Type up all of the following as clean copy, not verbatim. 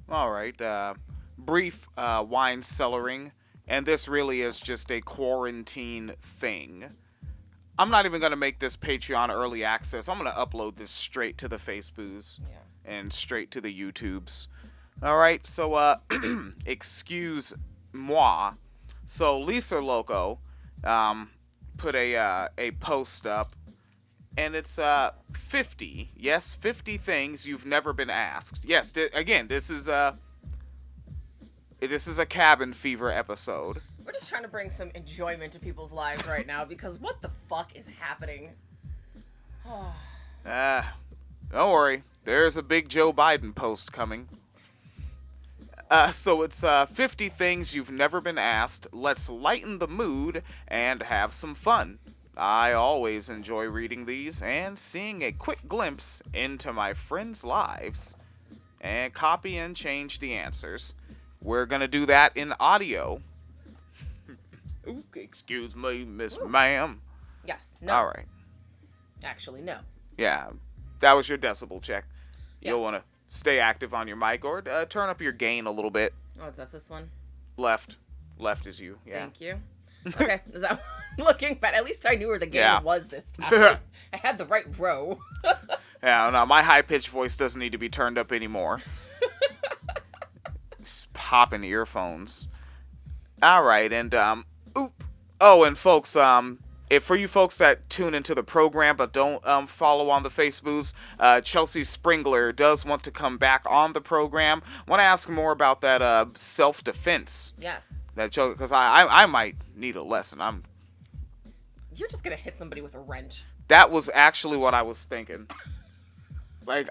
All right. Brief wine cellaring, and this really is just a quarantine thing. I'm not even going to make this Patreon early access. I'm going to upload this straight to the Facebooks Yeah. and straight to the YouTubes. All right. So, excuse moi. So Lisa Loco, um, put a post up, and it's 50. Yes, 50 things you've never been asked. Yes. Again, this is a cabin fever episode. We're just trying to bring some enjoyment to people's lives right now because what the fuck is happening? Don't worry. There's a big Joe Biden post coming. So it's 50 things you've never been asked. Let's lighten the mood and have some fun. I always enjoy reading these and seeing a quick glimpse into my friends' lives. And copy and change the answers. We're going to do that in audio. Ooh, excuse me, Miss Ma'am. Yes. No. All right. Actually, no. Yeah, that was your decibel check. Yeah. You'll want to stay active on your mic or turn up your gain a little bit. Oh, that's this one? Left is you. Yeah. Thank you. Okay, is that looking? But at least I knew where the game Yeah. was this time. I had the right row. Yeah, no, my high-pitched voice doesn't need to be turned up anymore. Just popping earphones. All right, and oh, and folks, if for you folks that tune into the program but don't follow on the Facebooks, Chelsea Springler does want to come back on the program. Want to ask more about that self-defense. Yes. That because I might need a lesson. You're just gonna hit somebody with a wrench. That was actually what I was thinking. Like,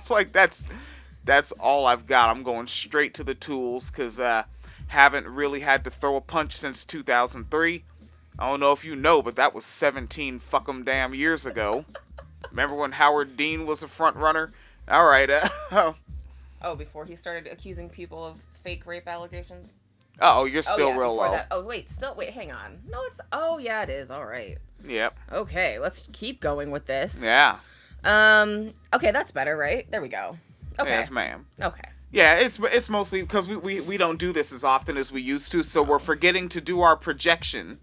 like that's all I've got. I'm going straight to the tools because haven't really had to throw a punch since 2003. I don't know if you know, but that was 17 fuck 'em damn years ago. Remember when Howard Dean was a front runner? All right. Oh, before he started accusing people of fake rape allegations? Oh, you're still yeah, real low. That. Oh, wait, hang on. No, it's, oh, yeah, it is. All right. Yep. Okay, let's keep going with this. Yeah. Okay, that's better, right? There we go. Okay. Yes, ma'am. Okay. Yeah, it's mostly because we don't do this as often as we used to, so we're forgetting to do our projection.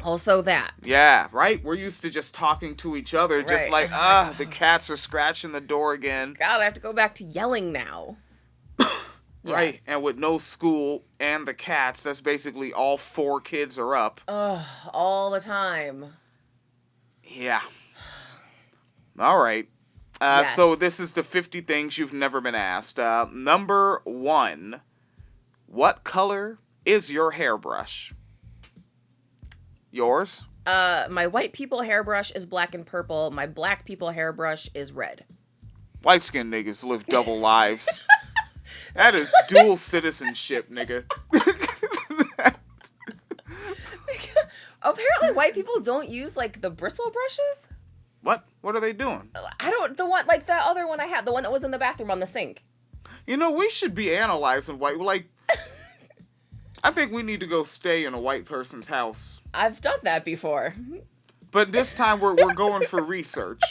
Also that. Yeah, right? We're used to just talking to each other, just Right. like, the cats are scratching the door again. God, I have to go back to yelling now. Right, Yes. and with no school and the cats, that's basically all 4 kids are up. Ugh, all the time. Yeah. All right. Yes. So this is the 50 things you've never been asked. Number 1. What color is your hairbrush? Yours? My white people hairbrush is black and purple. My black people hairbrush is red. Light-skinned niggas live double lives. That is dual citizenship, nigga. Apparently, white people don't use, like, the bristle brushes. What? What are they doing? I don't, the one, like, the other one I had, the one that was in the bathroom on the sink. You know, we should be analyzing white. Like, I think we need to go stay in a white person's house. I've done that before. But this time we're going for research.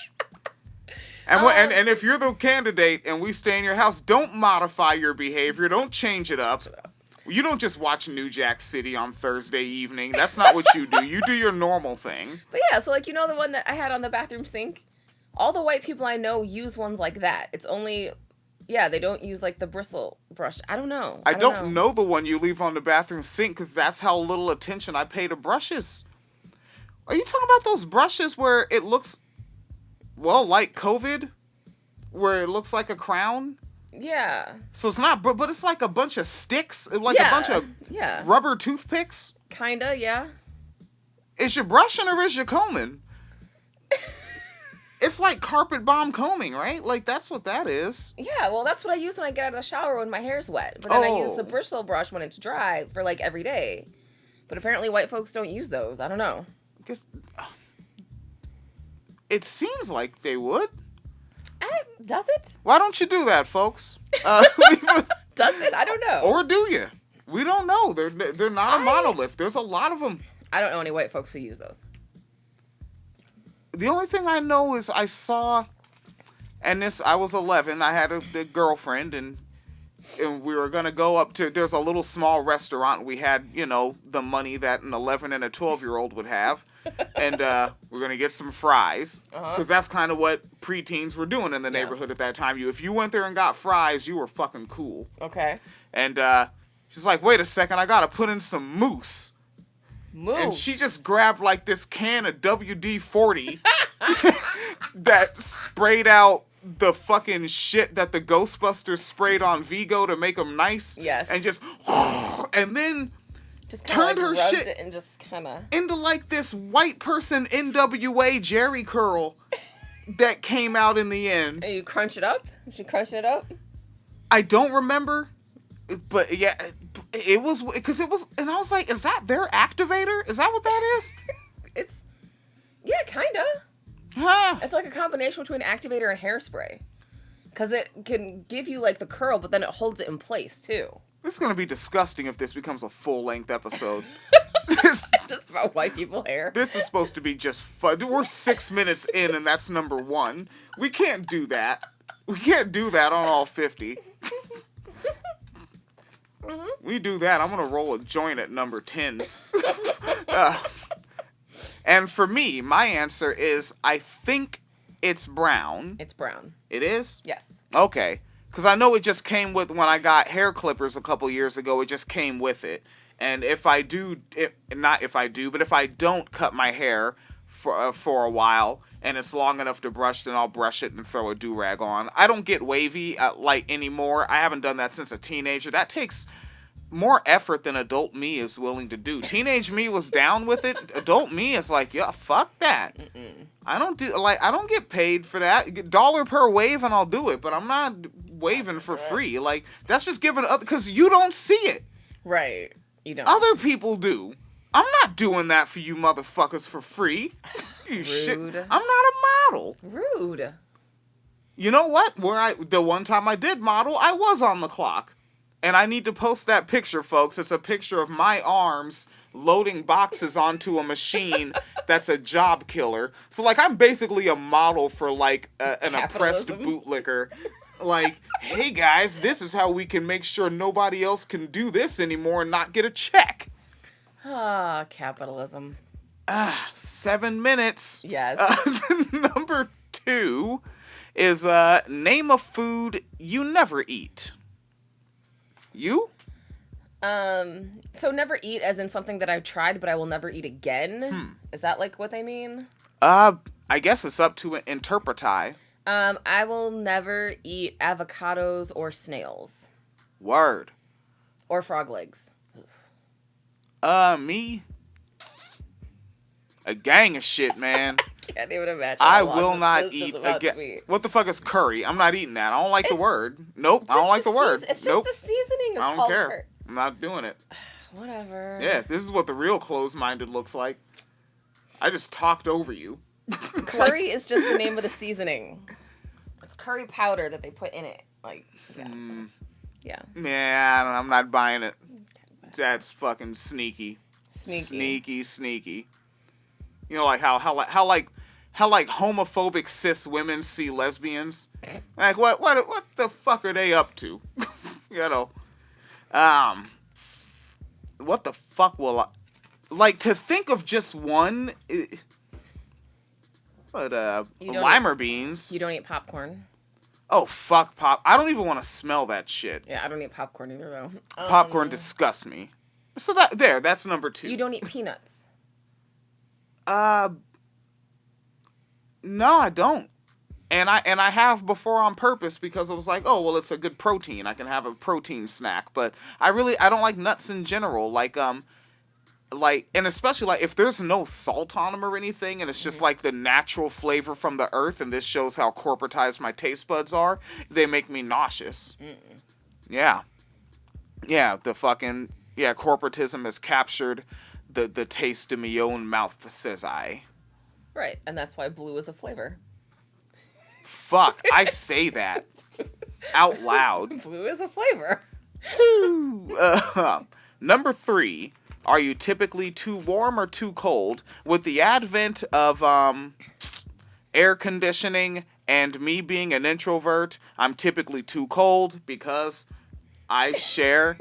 And if you're the candidate and we stay in your house, don't modify your behavior. Don't change it up. You don't just watch New Jack City on Thursday evening. That's not what you do. You do your normal thing. But yeah, so, like, you know the one that I had on the bathroom sink? All the white people I know use ones like that. It's only, yeah, they don't use, like, the bristle brush. I don't know. I don't know the one you leave on the bathroom sink because that's how little attention I pay to brushes. Are you talking about those brushes where it looks, well, like COVID? Where it looks like a crown? Yeah. So it's not, but it's like a bunch of sticks? Like a bunch of rubber toothpicks? Kinda, yeah. Is you brushing or is you combing? It's like carpet bomb combing, right? Like, that's what that is. Yeah, well, that's what I use when I get out of the shower when my hair's wet. But then I use the bristle brush when it's dry for, like, every day. But apparently white folks don't use those. I don't know. I guess it seems like they would. Does it? Why don't you do that, folks? Does it? I don't know. Or do you? We don't know. They're not a monolith. There's a lot of them. I don't know any white folks who use those. The only thing I know is I saw, and I was 11. I had a girlfriend, and and we were gonna go up to. There's a little small restaurant. We had, the money that an 11 and a 12-year-old would have, and we're gonna get some fries because that's kind of what preteens were doing in the neighborhood at that time. If you went there and got fries, you were fucking cool. Okay. And she's like, "Wait a second, I gotta put in some mousse." And she just grabbed like this can of WD-40 that sprayed out the fucking shit that the Ghostbusters sprayed on Vigo to make them nice. Yes. And and then just turned her shit it and just into like this white person NWA Jerry curl that came out in the end. And you crunch it up? She crunched it up? I don't remember, but yeah, it was, because it was, and I was like, is that their activator? Is that what that is? Yeah, kinda. Huh. It's like a combination between activator and hairspray. Because it can give you, like, the curl, but then it holds it in place, too. This is going to be disgusting if this becomes a full-length episode. Just about white people hair. This is supposed to be just fun. We're 6 minutes in, and that's number 1. We can't do that. We can't do that on all 50. We do that, I'm going to roll a joint at number 10. And for me, my answer is, I think it's brown. It's brown. It is? Yes. Okay. Because I know it just came with, when I got hair clippers a couple years ago, it just came with it. And if I don't cut my hair for a while, and it's long enough to brush, then I'll brush it and throw a do-rag on. I don't get wavy anymore. I haven't done that since a teenager. That takes more effort than adult me is willing to do. Teenage me was down with it. Adult me is like, yeah, fuck that. I don't get paid for that. $1 per wave and I'll do it, but I'm not waving for free. Like, that's just giving up, because you don't see it. Right. You don't. Other people do. I'm not doing that for you motherfuckers for free. You shit. I'm not a model. Rude. You know what? The one time I did model, I was on the clock. And I need to post that picture, folks. It's a picture of my arms loading boxes onto a machine that's a job killer. So, like, I'm basically a model for, like, an oppressed bootlicker. Like, hey, guys, this is how we can make sure nobody else can do this anymore and not get a check. Ah, capitalism. 7 minutes. Yes. Number 2 is name a food you never eat. You? So never eat as in something that I've tried but I will never eat again? Is that like what they mean? I guess it's up to interpreti. I will never eat avocados or snails. Word. Or frog legs. Me? A gang of shit, man. Can't even imagine. I will not eat again. What the fuck is curry? I'm not eating that. I don't like the word. Nope, I don't like the word. It's just nope. the seasoning. I don't care. I'm not doing it. Whatever. Yeah, this is what the real closed-minded looks like. I just talked over you. Curry is just the name of the seasoning. It's curry powder that they put in it. Like, yeah. Yeah. Yeah, I'm not buying it. That's fucking sneaky. Sneaky. You know, like how homophobic cis women see lesbians. Like, what the fuck are they up to? You know, what the fuck will I like to think of just one? Lima beans. You don't eat popcorn. Oh fuck pop! I don't even want to smell that shit. Yeah, I don't eat popcorn either though. Popcorn disgusts me. So that's number 2. You don't eat peanuts. No, I don't. And I have before on purpose because it was like, oh, well, it's a good protein. I can have a protein snack. But I don't like nuts in general. And especially like if there's no salt on them or anything, and it's just like the natural flavor from the earth, and this shows how corporatized my taste buds are, they make me nauseous. Yeah. Yeah, corporatism has captured the taste in my own mouth, says I. Right, and that's why blue is a flavor. Fuck, I say that out loud. Blue is a flavor. Number 3, are you typically too warm or too cold? With the advent of air conditioning and me being an introvert, I'm typically too cold because I share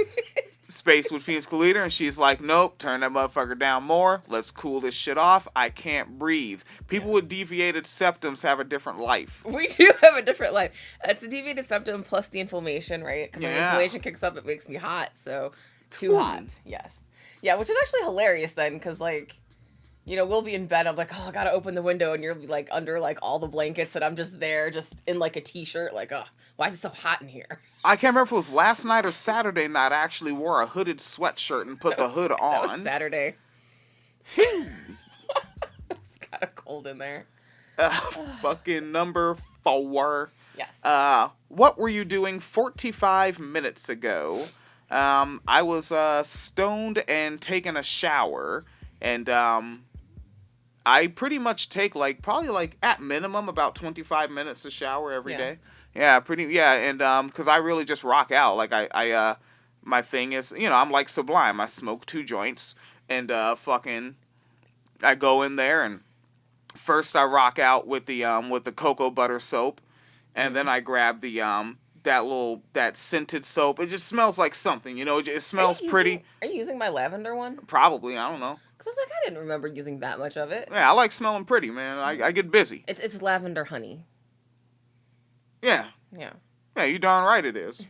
space with Phoenix Leader, and she's like, nope, turn that motherfucker down more. Let's cool this shit off. I can't breathe. People with deviated septums have a different life. We do have a different life. It's a deviated septum plus the inflammation, right? Because when the inflammation kicks up, it makes me hot. So, too hot. Yes. Yeah, which is actually hilarious then, because, like, you know, we'll be in bed. I'm like, oh, I gotta open the window, and you're, like, under, like, all the blankets, and I'm just there, just in, like, a t-shirt, like, oh, why is it so hot in here? I can't remember if it was last night or Saturday night. I actually wore a hooded sweatshirt and put the hood on. That was Saturday. It was kind of cold in there. Fucking number 4. Yes. What were you doing 45 minutes ago? I was stoned and taking a shower, and I pretty much take probably at minimum about 25 minutes to shower every day. Yeah, and because I really just rock out. Like I my thing is, you know, I'm like Sublime. I smoke 2 joints, and I go in there, and first I rock out with the cocoa butter soap, and then I grab the that scented soap. It just smells like something, you know. It smells pretty. Are you using my lavender one? Probably, I don't know. Because I was like, I didn't remember using that much of it. Yeah, I like smelling pretty, man. I get busy. It's lavender honey. Yeah. Yeah. Yeah, you darn right it is.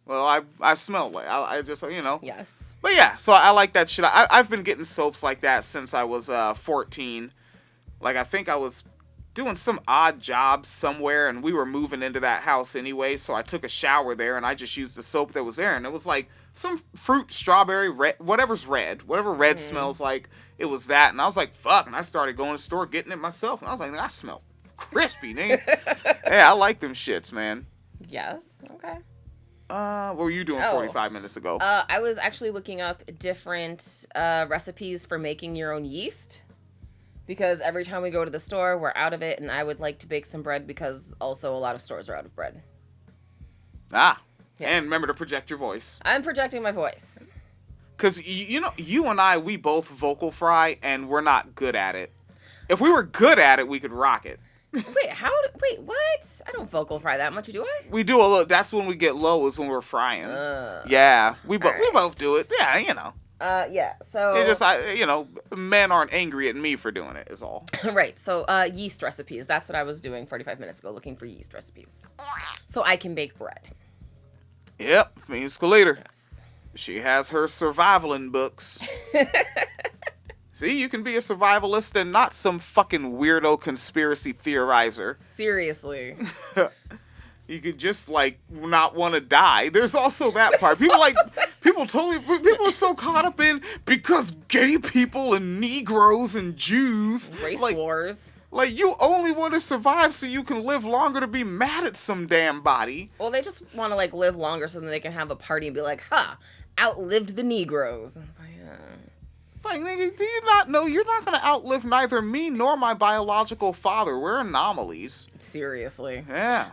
Well, I smell like I just, you know. Yes. But yeah, so I like that shit. I've been getting soaps like that since I was 14. Like, I think I was doing some odd job somewhere, and we were moving into that house anyway, so I took a shower there, and I just used the soap that was there, and it was like some fruit, strawberry, red, whatever red smells like, it was that, and I was like, fuck, and I started going to the store, getting it myself, and I was like, I smell crispy, nigga. Yeah, I like them shits, man. Yes, okay. What were you doing 45 minutes ago? I was actually looking up different recipes for making your own yeast. Because every time we go to the store, we're out of it, and I would like to bake some bread because also a lot of stores are out of bread. Ah, yeah. And remember to project your voice. I'm projecting my voice. Because, you know, you and I, we both vocal fry, and we're not good at it. If we were good at it, we could rock it. Wait, what? I don't vocal fry that much, do I? We do a little, that's when we get low, is when we're frying. Yeah, we both do it. Yeah, you know. Yeah, so... It just, you know, men aren't angry at me for doing it, is all. Right, so, yeast recipes. That's what I was doing 45 minutes ago, looking for yeast recipes. So I can bake bread. Yep, Phoenix Leader. Yes. She has her survivaling books. See, you can be a survivalist and not some fucking weirdo conspiracy theorizer. Seriously. You could just, like, not want to die. There's also that part. People are so caught up in, because gay people and Negroes and Jews. Race wars. Like, you only want to survive so you can live longer to be mad at some damn body. Well, they just want to, like, live longer so that they can have a party and be like, outlived the Negroes. And it's like, It's like, nigga, do you not know you're not going to outlive neither me nor my biological father? We're anomalies. Seriously. Yeah.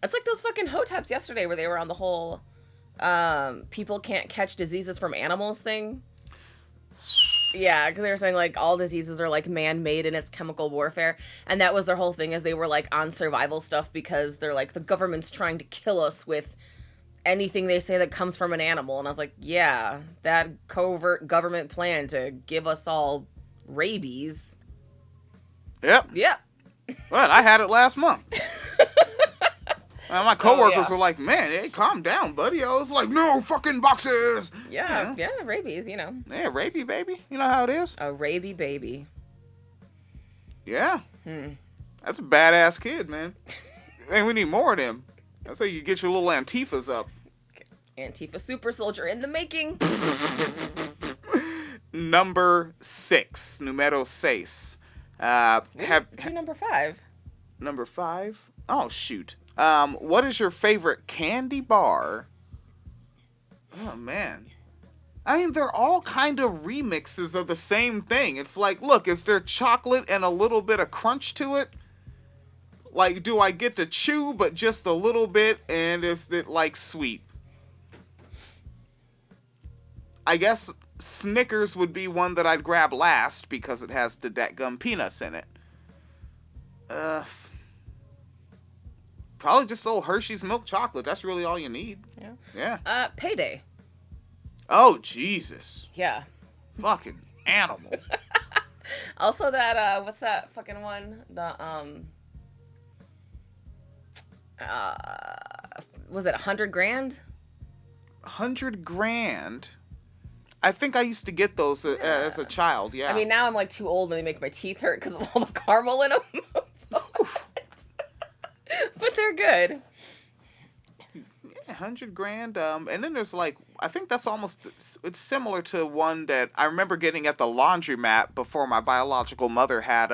It's like those fucking hoteps yesterday where they were on the whole people can't catch diseases from animals thing. Yeah, because they were saying, like, all diseases are, like, man-made and it's chemical warfare. And that was their whole thing, is they were, like, on survival stuff because they're, like, the government's trying to kill us with anything they say that comes from an animal. And I was like, yeah, that covert government plan to give us all rabies. Yep. Well, I had it last month. And my coworkers were like, man, hey, calm down, buddy. I was like, no fucking boxes. Yeah, rabies, you know. Yeah, rabies, baby. You know how it is. A rabies baby. Yeah. That's a badass kid, man. And we need more of them. That's how you get your little Antifas up. Antifa super soldier in the making. Number 6. Numero 6. Do number 5. Number 5? Oh, shoot. What is your favorite candy bar? Oh, man. I mean, they're all kind of remixes of the same thing. It's like, look, is there chocolate and a little bit of crunch to it? Like, do I get to chew, but just a little bit, and is it, like, sweet? I guess Snickers would be one that I'd grab last, because it has the dadgum peanuts in it. Probably just a little Hershey's milk chocolate. That's really all you need. Yeah. Yeah. Payday. Oh, Jesus. Yeah. Fucking animal. Also that, what's that fucking one? The, was it 100 grand? 100 grand? I think I used to get those as a child, yeah. I mean, now I'm like too old and they make my teeth hurt because of all the caramel in them. But they're good. Yeah, 100 grand. And then there's like, I think that's almost, it's similar to one that I remember getting at the laundromat before my biological mother had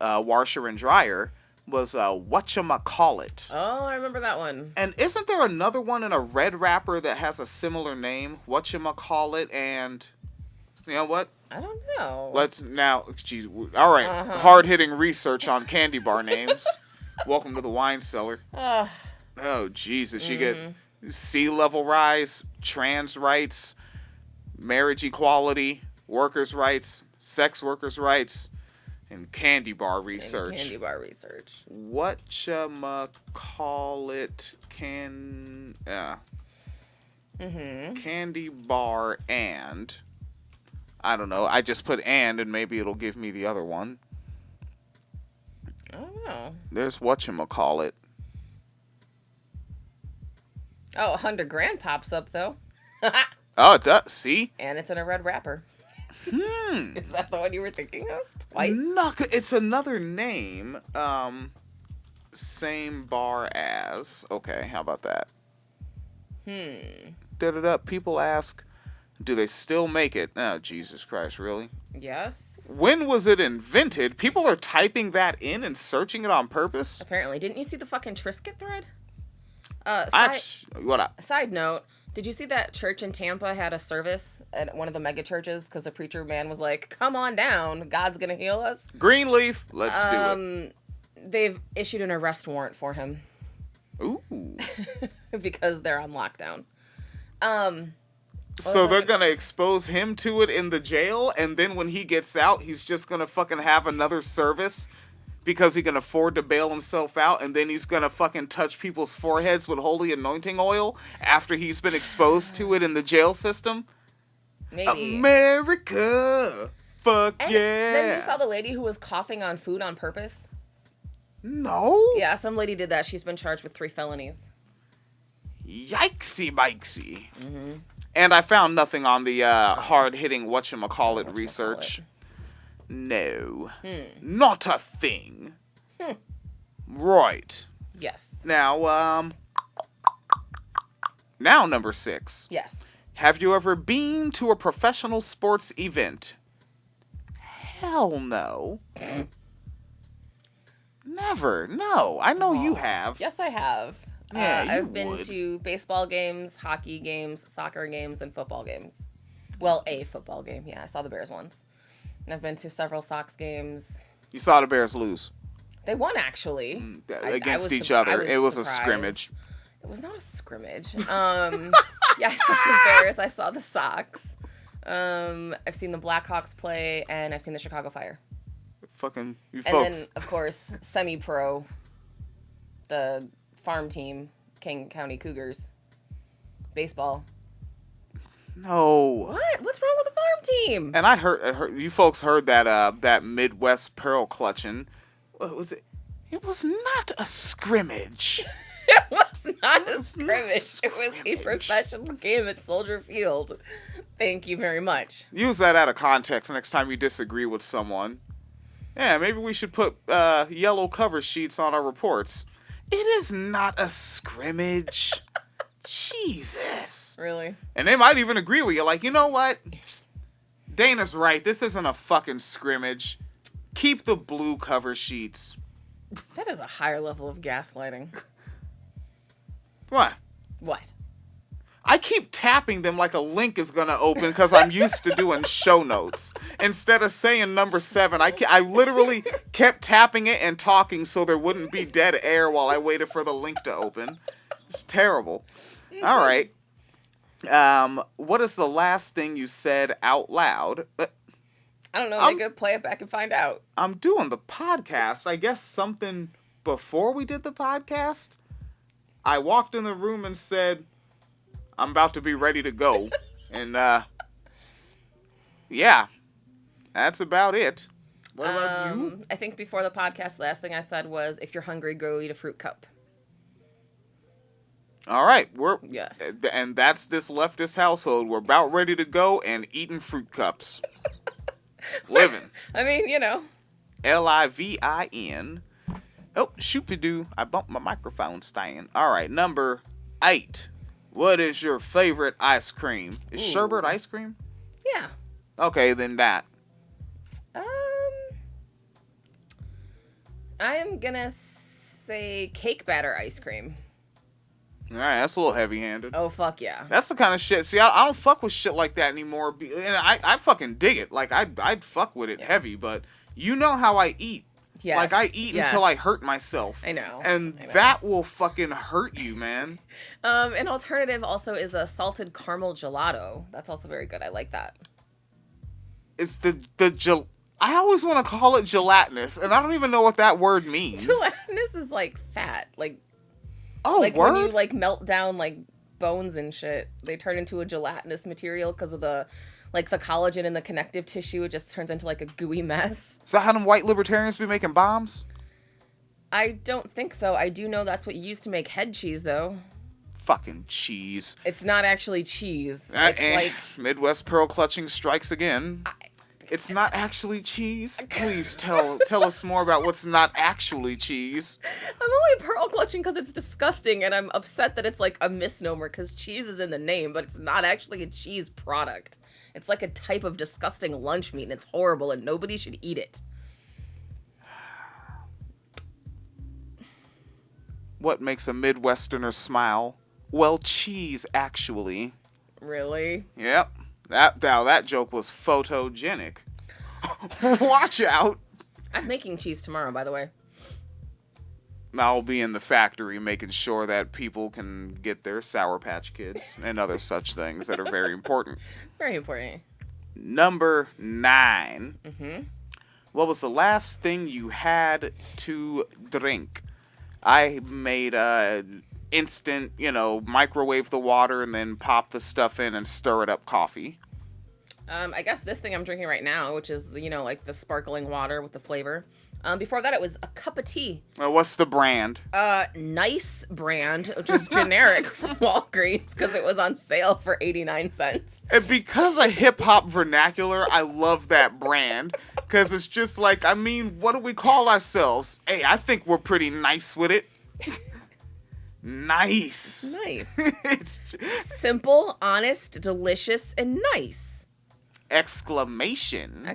washer and dryer, was whatchamacallit. Oh, I remember that one. And isn't there another one in a red wrapper that has a similar name? Whatchamacallit, and you know what? I don't know. Let's now, geez, all right, hard-hitting research on candy bar names. Welcome to the wine cellar. Oh, Jesus. You get sea level rise, trans rights, marriage equality, workers' rights, sex workers' rights, and candy bar research. Candy bar research. Whatchamacallit candy bar and... I don't know. I just put and maybe it'll give me the other one. I don't know. There's whatchamacallit. Oh, 100 grand pops up, though. Oh, it does. See? And it's in a red wrapper. Is that the one you were thinking of? Twice? No, it's another name. Same bar as. Okay, how about that? Da-da-da. People ask, do they still make it? Oh, Jesus Christ, really? Yes. When was it invented? People are typing that in and searching it on purpose? Apparently. Didn't you see the fucking Triscuit thread? What up? Side note, did you see that church in Tampa had a service at one of the mega churches because the preacher man was like, come on down, God's gonna heal us? Greenleaf, let's do it. They've issued an arrest warrant for him. Ooh. Because they're on lockdown. So they're gonna expose him to it in the jail, and then when he gets out, he's just gonna fucking have another service because he can afford to bail himself out, and then he's gonna fucking touch people's foreheads with holy anointing oil after he's been exposed to it in the jail system? Maybe. America! Fuck and yeah! Then you saw the lady who was coughing on food on purpose? No? Yeah, some lady did that. She's been charged with 3 felonies. Yikesy bikesy. And I found nothing on the hard-hitting whatchamacallit research. No. Not a thing. Right. Yes. Now, number 6. Yes. Have you ever been to a professional sports event? Hell no. Never. No. I know you have. Yes, I have. Yeah, I've been to baseball games, hockey games, soccer games, and football games. Well, a football game. Yeah, I saw the Bears once. And I've been to several Sox games. You saw the Bears lose. They won, actually. Against each other. It was surprised. a scrimmage. It was not a scrimmage. Yeah, I saw the Bears. I saw the Sox. I've seen the Blackhawks play, and I've seen the Chicago Fire. Fucking you and folks. And then, of course, semi-pro, the farm team, King County Cougars. Baseball. No. What? What's wrong with the farm team? And I heard you folks heard that Midwest pearl clutching. What was it? It was not a scrimmage. It was not a scrimmage. It was a professional game at Soldier Field. Thank you very much. Use that out of context next time you disagree with someone. Yeah, maybe we should put yellow cover sheets on our reports. It is not a scrimmage. Jesus. Really? And they might even agree with you. Like, you know what? Dana's right. This isn't a fucking scrimmage. Keep the blue cover sheets. That is a higher level of gaslighting. What? What? I keep tapping them like a link is going to open because I'm used to doing show notes. Instead of saying number 7, I literally kept tapping it and talking so there wouldn't be dead air while I waited for the link to open. It's terrible. All right. What is the last thing you said out loud? I don't know. They could play it back and find out. I'm doing the podcast. I guess something before we did the podcast, I walked in the room and said, I'm about to be ready to go. And, yeah, that's about it. What about you? I think before the podcast, the last thing I said was, if you're hungry, go eat a fruit cup. All right, Yes. and that's this leftist household. We're about ready to go and eating fruit cups. Living. I mean, you know. Livin. Oh, shoopy-doo. I bumped my microphone stand. All right, number 8. What is your favorite ice cream? Is sherbet ice cream? Yeah. Okay, then that. I am gonna say cake batter ice cream. All right, that's a little heavy-handed. Oh, fuck yeah. That's the kind of shit. See, I don't fuck with shit like that anymore. And I fucking dig it. Like, I'd fuck with it heavy, but you know how I eat. Yes. Like, I eat until I hurt myself. I know. And I know. that will fucking hurt you, man. An alternative also is a salted caramel gelato. That's also very good. I like that. It's I always want to call it gelatinous, and I don't even know what that word means. Gelatinous is like fat. Like, word? When you like melt down like bones and shit, they turn into a gelatinous material because of the collagen in the connective tissue. It just turns into like a gooey mess. Is that how them white libertarians be making bombs? I don't think so. I do know that's what you use to make head cheese, though. Fucking cheese. It's not actually cheese. It's Midwest pearl clutching strikes again. It's not actually cheese. Please tell us more about what's not actually cheese. I'm only pearl clutching because it's disgusting, and I'm upset that it's like a misnomer because cheese is in the name, but it's not actually a cheese product. It's like a type of disgusting lunch meat, and it's horrible, and nobody should eat it. What makes a Midwesterner smile? Well, cheese, actually. Really? Yep. That joke was photogenic. Watch out. I'm making cheese tomorrow, by the way. I'll be in the factory making sure that people can get their Sour Patch Kids and other such things that are very important. Very important. Number 9. Mm-hmm. What was the last thing you had to drink? I made instant, microwave the water and then pop the stuff in and stir it up coffee. I guess this thing I'm drinking right now, which is, like the sparkling water with the flavor. Before that, it was a cup of tea. What's the brand? Nice brand, which is generic from Walgreens because it was on sale for 89 cents. And because of hip-hop vernacular, I love that brand. Because it's just like, what do we call ourselves? Hey, I think we're pretty nice with it. Nice. Nice. It's simple, honest, delicious, and nice. Exclamation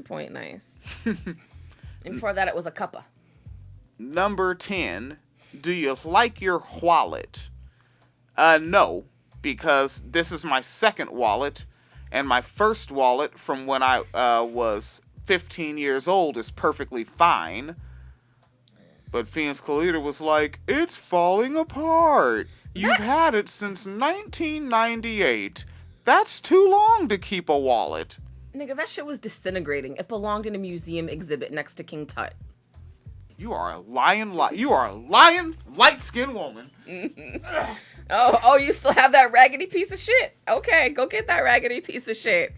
point, nice. And before that, it was a cuppa. Number 10. Do you like your wallet? No, because this is my second wallet, and my first wallet from when I was 15 years old is perfectly fine. But Phoenix Collider was like, it's falling apart. You've had it since 1998. That's too long to keep a wallet. Nigga, that shit was disintegrating. It belonged in a museum exhibit next to King Tut. You are a light-skinned woman. Mm-hmm. Oh, you still have that raggedy piece of shit? Okay, go get that raggedy piece of shit.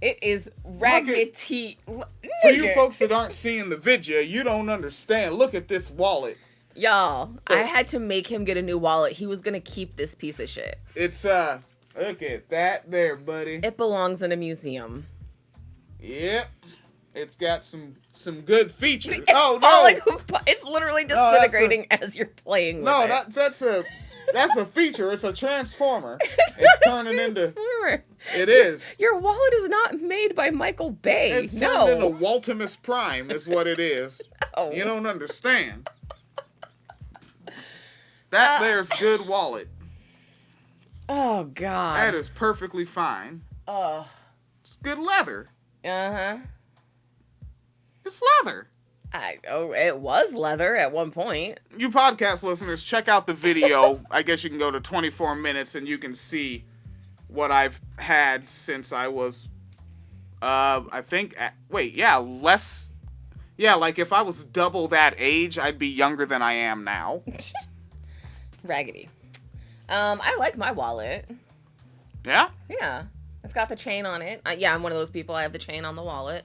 It is raggedy. For you folks that aren't seeing the video, you don't understand. Look at this wallet. Y'all, I had to make him get a new wallet. He was gonna keep this piece of shit. It's, look at that there, buddy. It belongs in a museum. Yep. It's got some good features. It's literally disintegrating as you're playing with it. No, that's a feature. It's a transformer. It's turning into. It is. Your wallet is not made by Michael Bay. It's turned into Waltimus Prime is what it is. No. You don't understand. That there's good wallet. Oh, God. That is perfectly fine. It's good leather. Uh-huh. It's leather. It was leather at one point. You podcast listeners, check out the video. I guess you can go to 24 minutes and you can see what I've had since I was, Yeah, like if I was double that age, I'd be younger than I am now. Raggedy. I like my wallet. Yeah? Yeah. It's got the chain on it. Yeah, I'm one of those people. I have the chain on the wallet.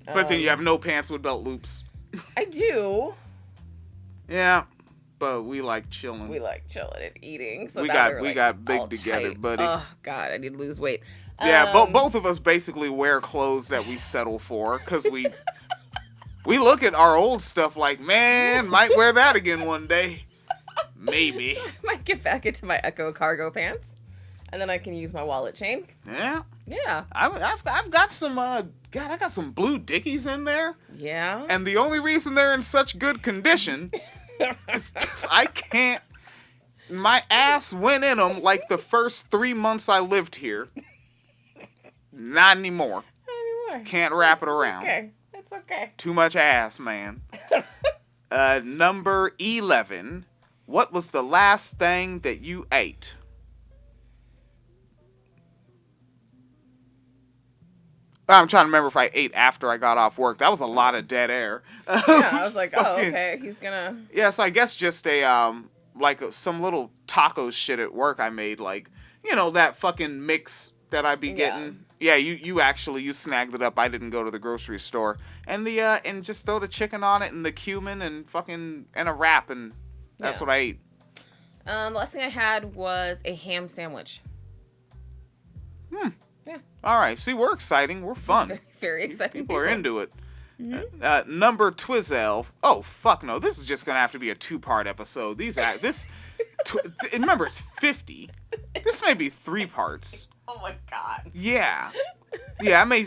But then you have no pants with belt loops. I do. Yeah, but we like chilling. We like chilling and eating. So we like got big together, tight. buddy. Oh God, I need to lose weight. Yeah, both of us basically wear clothes that we settle for because we look at our old stuff like, man, might wear that again one day. Maybe. Might get back into my Echo cargo pants, and then I can use my wallet chain. Yeah. Yeah. I've got some I got some blue Dickies in there. Yeah. And the only reason they're in such good condition is 'cause I can't. My ass went in them like the first 3 months I lived here. Not anymore. Not anymore. Can't wrap it around. Okay. It's okay. Too much ass, man. Number 11. What was the last thing that you ate? I'm trying to remember if I ate after I got off work. That was a lot of dead air. Yeah, I was like, oh, okay. He's gonna. Yes, I guess just some little taco shit at work I made, like, that fucking mix that I be getting. Yeah, you snagged it up. I didn't go to the grocery store. And and just throw the chicken on it and the cumin and a wrap, and that's what I ate. The last thing I had was a ham sandwich. Yeah. All right. See, we're exciting. We're fun. Very exciting. People are into it. Mm-hmm. Number 12. Oh, fuck no. This is just going to have to be a 2-part episode. Remember, it's 50. This may be 3 parts. Oh, my God. Yeah. Yeah, I may,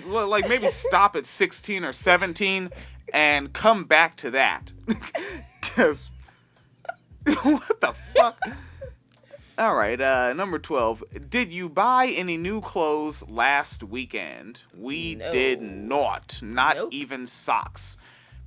maybe stop at 16 or 17 and come back to that. Because, what the fuck? All right, number 12. Did you buy any new clothes last weekend? We did not. Not even socks.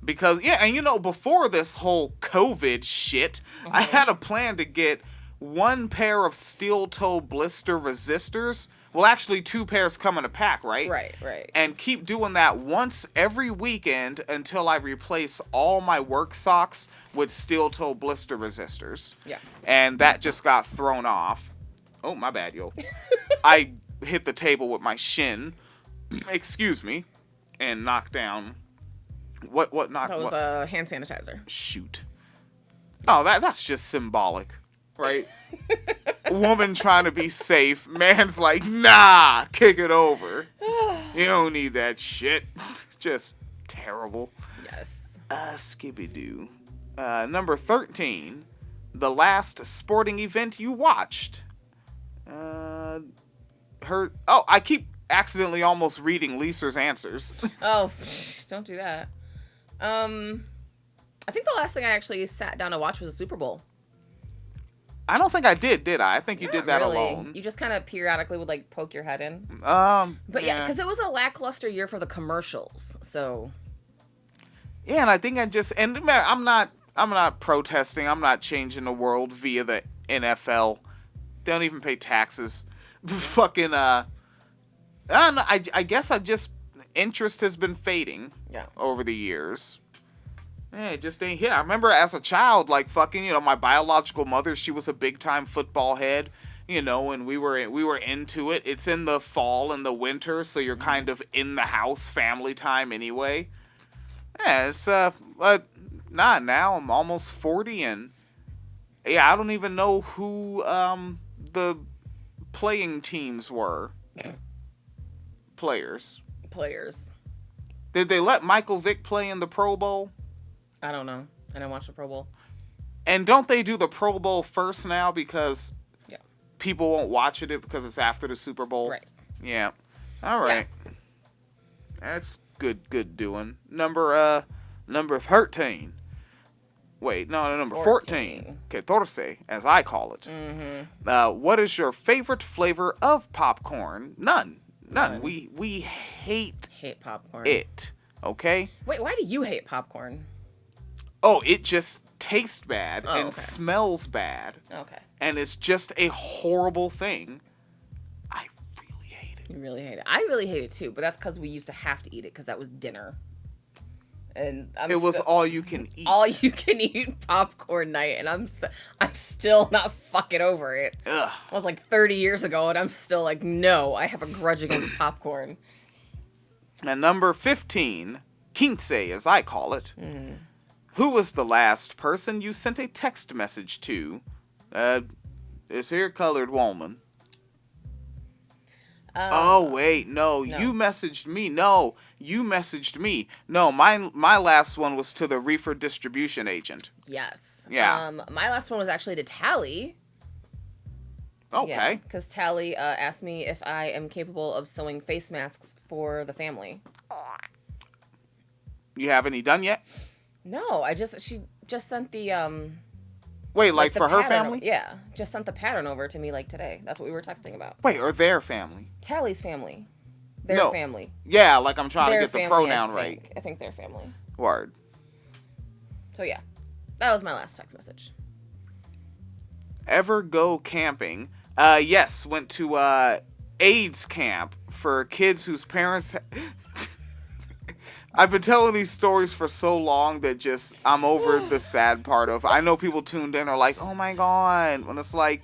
Because, and before this whole COVID shit, I had a plan to get 1 pair of steel-toe blister resistors. Well, actually, 2 pairs come in a pack, right? Right. And keep doing that once every weekend until I replace all my work socks with steel-toe blister resistors. Yeah. And that just got thrown off. Oh, my bad, yo. I hit the table with my shin. Excuse me. And knocked down. What knocked? That was a hand sanitizer. Shoot. Oh, that's just symbolic, right? Woman trying to be safe. Man's like, nah, kick it over. You don't need that shit. Just terrible. Yes. Skibby-doo. Number 13. The last sporting event you watched. I keep accidentally almost reading Lisa's answers. Oh, don't do that. I think the last thing I actually sat down to watch was a Super Bowl. I don't think I did I? I think you did that really. alone. You just kind of periodically would poke your head in. But yeah, because it was a lackluster year for the commercials. So. Yeah, and I think I'm not protesting. I'm not changing the world via the NFL. They don't even pay taxes. Fucking I don't know, I guess interest has been fading over the years. Yeah, it just ain't hit. I remember as a child, my biological mother, she was a big time football head, and we were into it. It's in the fall and the winter, so you're kind of in the house, family time anyway. Yeah, it's now I'm almost 40, and I don't even know who the playing teams were. Players. Did they let Michael Vick play in the Pro Bowl? I don't know. I didn't watch the Pro Bowl. And don't they do the Pro Bowl first now because people won't watch it because it's after the Super Bowl? Right. Yeah. All right. Yeah. That's good doing. Number 13. Wait, no, number 14. 14, as I call it. Mm-hmm. What is your favorite flavor of popcorn? None. We hate popcorn. It. Okay? Wait, why do you hate popcorn? Oh, it just tastes bad and smells bad. Okay. And it's just a horrible thing. I really hate it. You really hate it. I really hate it too, but that's because we used to have to eat it because that was dinner. and it was all you can eat. All you can eat popcorn night, and I'm still not fucking over it. Ugh. I was like 30 years ago, and I'm still like, no, I have a grudge against popcorn. And number 15, quince as I call it. Who was the last person you sent a text message to? This here colored woman. Oh, wait, no, you messaged me. No, you messaged me. No, my last one was to the reefer distribution agent. Yes. Yeah. My last one was actually to Tally. Okay. Because Tally asked me if I am capable of sewing face masks for the family. You have any done yet? No, she just sent the Wait, like the for her pattern family? Yeah, just sent the pattern over to me like today. That's what we were texting about. Wait, or their family? Tally's family. Their family. Yeah, like I'm trying Their to get the family, pronoun right. I think their family. Word. So yeah, that was my last text message. Ever go camping? Yes, went to AIDS camp for kids whose parents... I've been telling these stories for so long that just, I'm over the sad part of, I know people tuned in are like, oh my god, when it's like,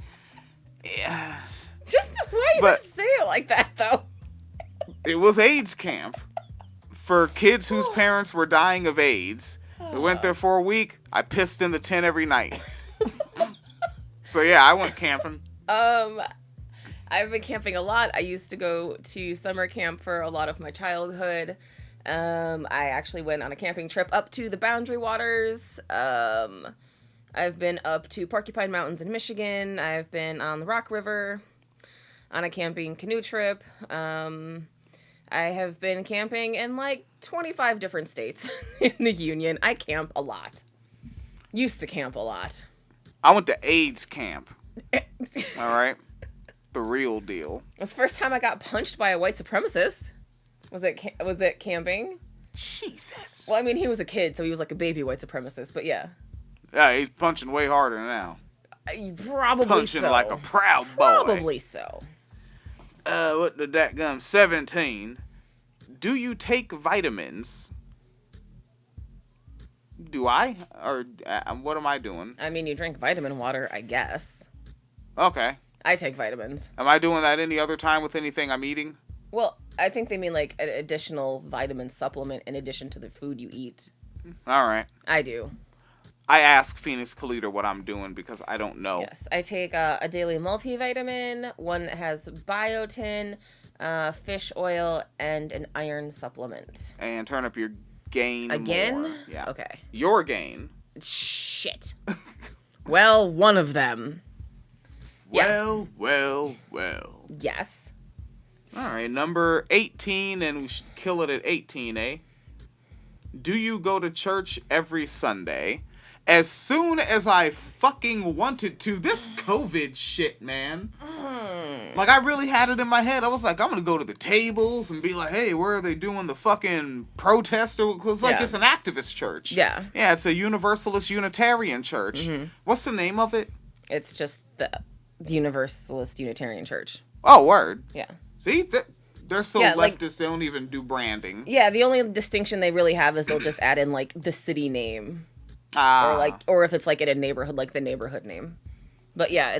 yeah. Just the way you say it like that, though. It was AIDS camp for kids whose parents were dying of AIDS. We went there for a week. I pissed in the tent every night. So yeah, I went camping. I've been camping a lot. I used to go to summer camp for a lot of my childhood. I actually went on a camping trip up to the Boundary Waters. I've been up to Porcupine Mountains in Michigan. I've been on the Rock River on a camping canoe trip. I have been camping in like 25 different states in the Union. I camp a lot. Used to camp a lot. I went to AIDS camp. All right. The real deal. It was the first time I got punched by a white supremacist. Was it camping? Jesus. Well, I mean, he was a kid, so he was like a baby white supremacist, but yeah. Yeah, he's punching way harder now. Probably punching so. like a proud boy. Probably so. What the dadgum? 17. Do you take vitamins? Do I? Or what am I doing? I mean, you drink vitamin water, I guess. Okay. I take vitamins. Am I doing that any other time with anything I'm eating? Well, I think they mean like an additional vitamin supplement in addition to the food you eat. All right. I do. I ask Phoenix Kalita what I'm doing because I don't know. Yes, I take a daily multivitamin, one that has biotin, fish oil, and an iron supplement. And turn up your gain again? More. Yeah. Okay. Your gain. Shit. Well, one of them. Well. Yes. All right, number 18, and we should kill it at 18, eh? Do you go to church every Sunday? As soon as I fucking wanted to. This COVID shit, man. Like, I really had it in my head. I was like, I'm gonna go to the tables and be like, hey, where are they doing the fucking protest? Because, like, it's an activist church. Yeah. Yeah, it's a Universalist Unitarian church. Mm-hmm. What's the name of it? It's just the Universalist Unitarian Church. Oh, word. Yeah. See, they're so leftist, they don't even do branding. Yeah, the only distinction they really have is they'll just add in, like, the city name. Or if it's, like, in a neighborhood, like, the neighborhood name. But, yeah,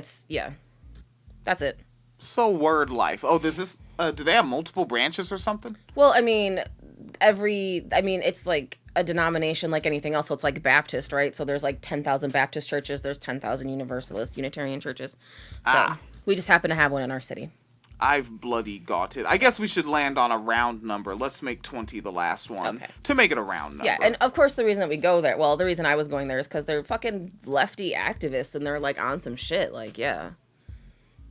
that's it. So word life. Oh, do they have multiple branches or something? Well, I mean, it's, like, a denomination like anything else. So it's, like, Baptist, right? So there's, like, 10,000 Baptist churches. There's 10,000 Universalist Unitarian churches. So we just happen to have one in our city. I've bloody got it. I guess we should land on a round number. Let's make 20 the last one. Okay. To make it a round number. Yeah, and of course the reason that we go there, well, the reason I was going there is because they're fucking lefty activists and they're, like, on some shit. Like, yeah.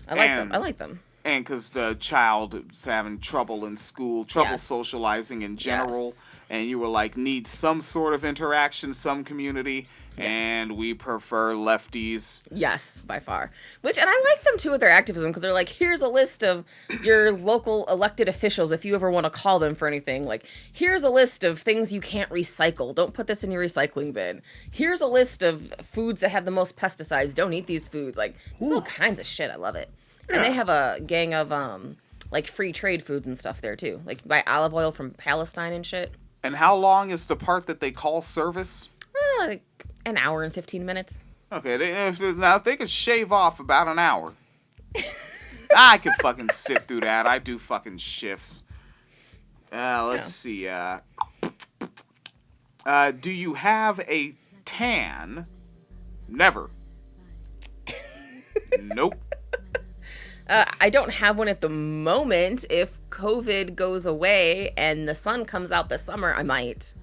I like them. And because the child is having trouble in school, socializing in general. Yes. And you were like, need some sort of interaction, some community. Yeah. And we prefer lefties. Yes, by far. And I like them, too, with their activism, because they're like, here's a list of your local elected officials, if you ever want to call them for anything. Like, here's a list of things you can't recycle. Don't put this in your recycling bin. Here's a list of foods that have the most pesticides. Don't eat these foods. Like, there's all kinds of shit. I love it. Yeah. And they have a gang of, like, free trade foods and stuff there, too. Like, buy olive oil from Palestine and shit. And how long is the part that they call service? Like an hour and 15 minutes. Okay, now if they could shave off about an hour, I could fucking sit through that. I do fucking shifts. Let's see. Do you have a tan? Never. Nope. I don't have one at the moment. If COVID goes away and the sun comes out this summer, I might.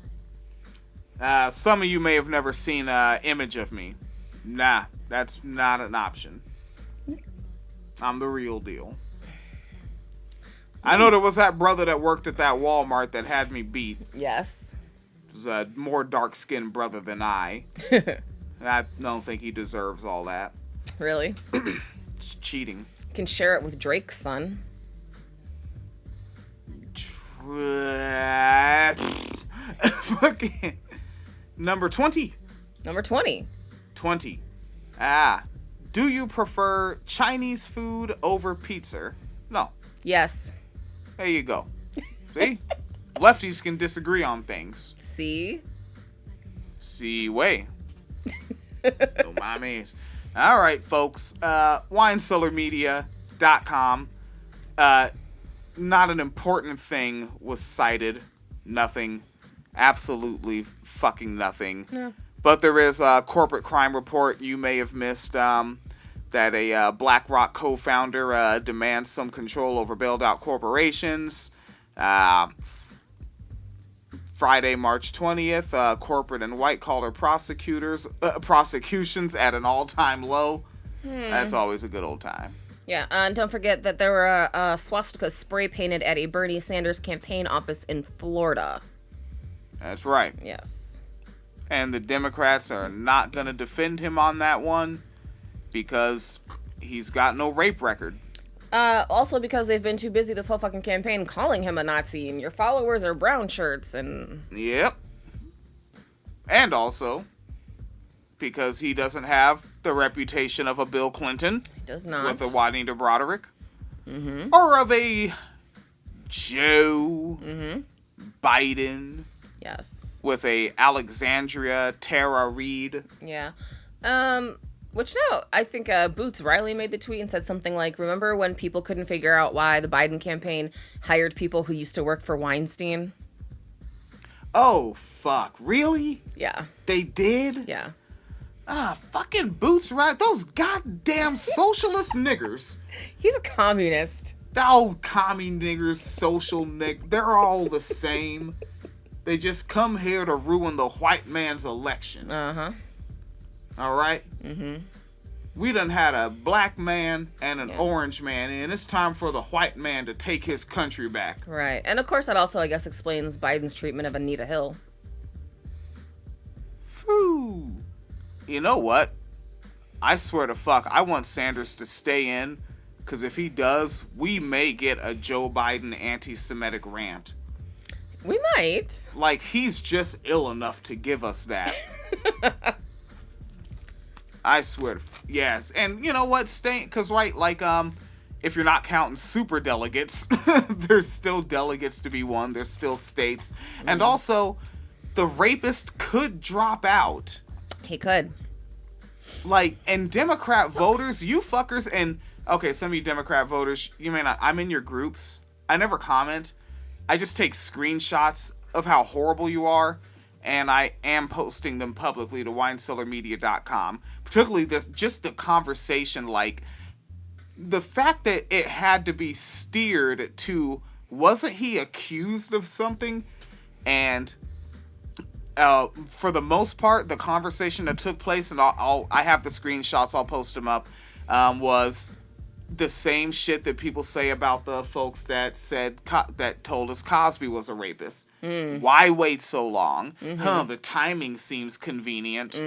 Some of you may have never seen an image of me. Nah, that's not an option. I'm the real deal. I know there was that brother that worked at that Walmart that had me beat. Yes. It was a more dark-skinned brother than I. I don't think he deserves all that. Really? It's cheating. You can share it with Drake's son. Fucking number 20. Number 20. 20. Do you prefer Chinese food over pizza? No. Yes. There you go. See? Lefties can disagree on things. See? See way. No mames. All right, folks. WineCellarMedia.com. Not an important thing was cited. Nothing. Absolutely fucking nothing. No. But there is a corporate crime report you may have missed that a BlackRock co-founder demands some control over bailed-out corporations. Friday, March 20th, corporate and white-collar prosecutions at an all-time low. That's always a good old time. Yeah, and don't forget that there were swastikas spray painted at a Bernie Sanders campaign office in Florida. That's right. Yes. And the Democrats are not going to defend him on that one because he's got no rape record. Also because they've been too busy this whole fucking campaign calling him a Nazi, and your followers are brown shirts, and... Yep. And also because he doesn't have the reputation of a Bill Clinton. He does not. With a Juanita Broderick. Mm-hmm. Or of a Joe Biden. Yes. With a Alexandria Tara Reid. Yeah. Which no, I think Boots Riley made the tweet and said something like, remember when people couldn't figure out why the Biden campaign hired people who used to work for Weinstein? Oh, fuck. Really? Yeah. They did? Yeah. Fucking Boots Riley. Those goddamn socialist niggers. He's a communist. Oh, commie niggers, social nick. They're all the same. They just come here to ruin the white man's election. Uh-huh. All right? Mm-hmm. We done had a black man and an orange man, and it's time for the white man to take his country back. Right. And of course that also, I guess, explains Biden's treatment of Anita Hill. Whew. You know what? I swear to fuck, I want Sanders to stay in, because if he does, we may get a Joe Biden anti-Semitic rant. We might. Like, he's just ill enough to give us that. I swear to yes. And you know what? Because, right, like, if you're not counting super delegates, there's still delegates to be won. There's still states. And also, the rapist could drop out. He could. Like, and Democrat voters, you fuckers, and, okay, some of you Democrat voters, you may not, I'm in your groups. I never comment. I just take screenshots of how horrible you are, and I am posting them publicly to winecellarmedia.com. Particularly just the conversation, like, the fact that it had to be steered to, wasn't he accused of something? And for the most part, the conversation that took place, and I have the screenshots, I'll post them up, was the same shit that people say about the folks that that told us Cosby was a rapist. Why wait so long? The timing seems convenient.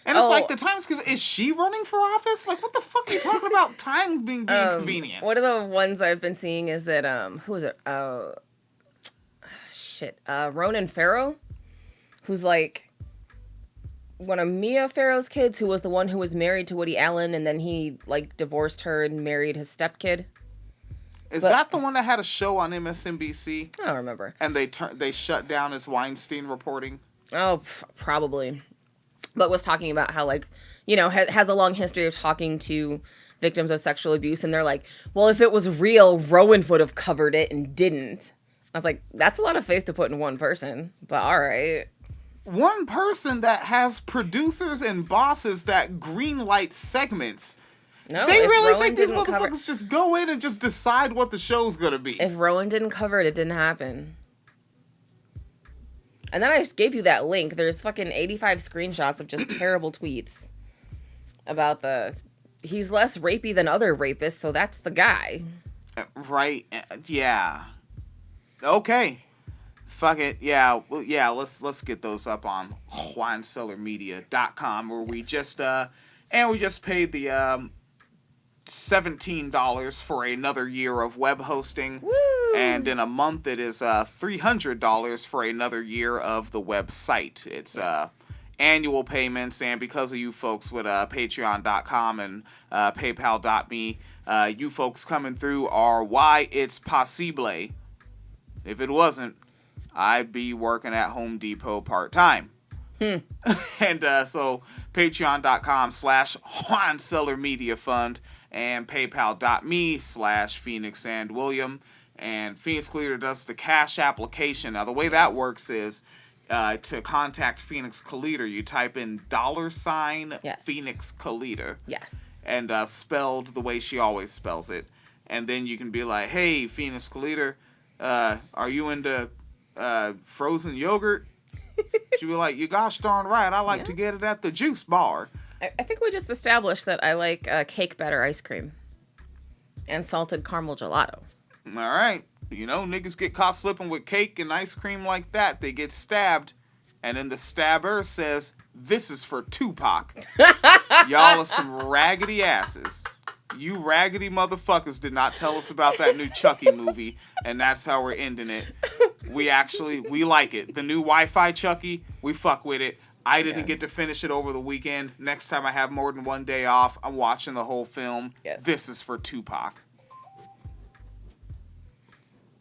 And it's like, the time's is she running for office? Like, what the fuck are you talking about? Time being convenient. One of the ones I've been seeing is that who was it? Ronan Farrow, who's like one of Mia Farrow's kids, who was the one who was married to Woody Allen, and then he like divorced her and married his stepkid. Is that the one that had a show on MSNBC? I don't remember. And they shut down his Weinstein reporting? Oh, probably. But was talking about how, like, you know, has a long history of talking to victims of sexual abuse. And they're like, well, if it was real, Rowan would have covered it and didn't. I was like, that's a lot of faith to put in one person. But all right. One person that has producers and bosses that greenlight segments. No, they really Rowan think these motherfuckers just go in and just decide what the show's gonna be. If Rowan didn't cover it, it didn't happen. And then I just gave you that link. There's fucking 85 screenshots of just terrible tweets about he's less rapey than other rapists, so that's the guy. Right? Yeah. Okay. Fuck it. Yeah. Well, yeah. Let's get those up on WineCellarMedia.com, where we just paid the $17 for another year of web hosting. Woo! And in a month it is $300 for another year of the website. It's annual payments, and because of you folks with patreon.com and paypal.me, you folks coming through are why it's possible. If it wasn't, I'd be working at Home Depot part-time. And so patreon.com/WineCellarMediaFund and paypal.me/Phoenix and William. And Phoenix Calida does the cash application. Now, the way that works is to contact Phoenix Calida, you type in $ Phoenix Calida. Yes. And spelled the way she always spells it. And then you can be like, hey, Phoenix Calida, are you into frozen yogurt? She'd be like, you gosh darn right, I like to get it at the juice bar. I think we just established that I like cake batter ice cream and salted caramel gelato. All right. You know, niggas get caught slipping with cake and ice cream like that. They get stabbed. And then the stabber says, this is for Tupac. Y'all are some raggedy asses. You raggedy motherfuckers did not tell us about that new Chucky movie. And that's how we're ending it. We like it. The new Wi-Fi Chucky, we fuck with it. I didn't get to finish it over the weekend. Next time I have more than one day off, I'm watching the whole film. Yes. This is for Tupac.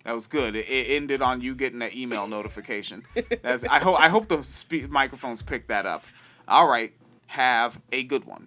That was good. It ended on you getting that email notification. I hope the microphones picked that up. All right. Have a good one.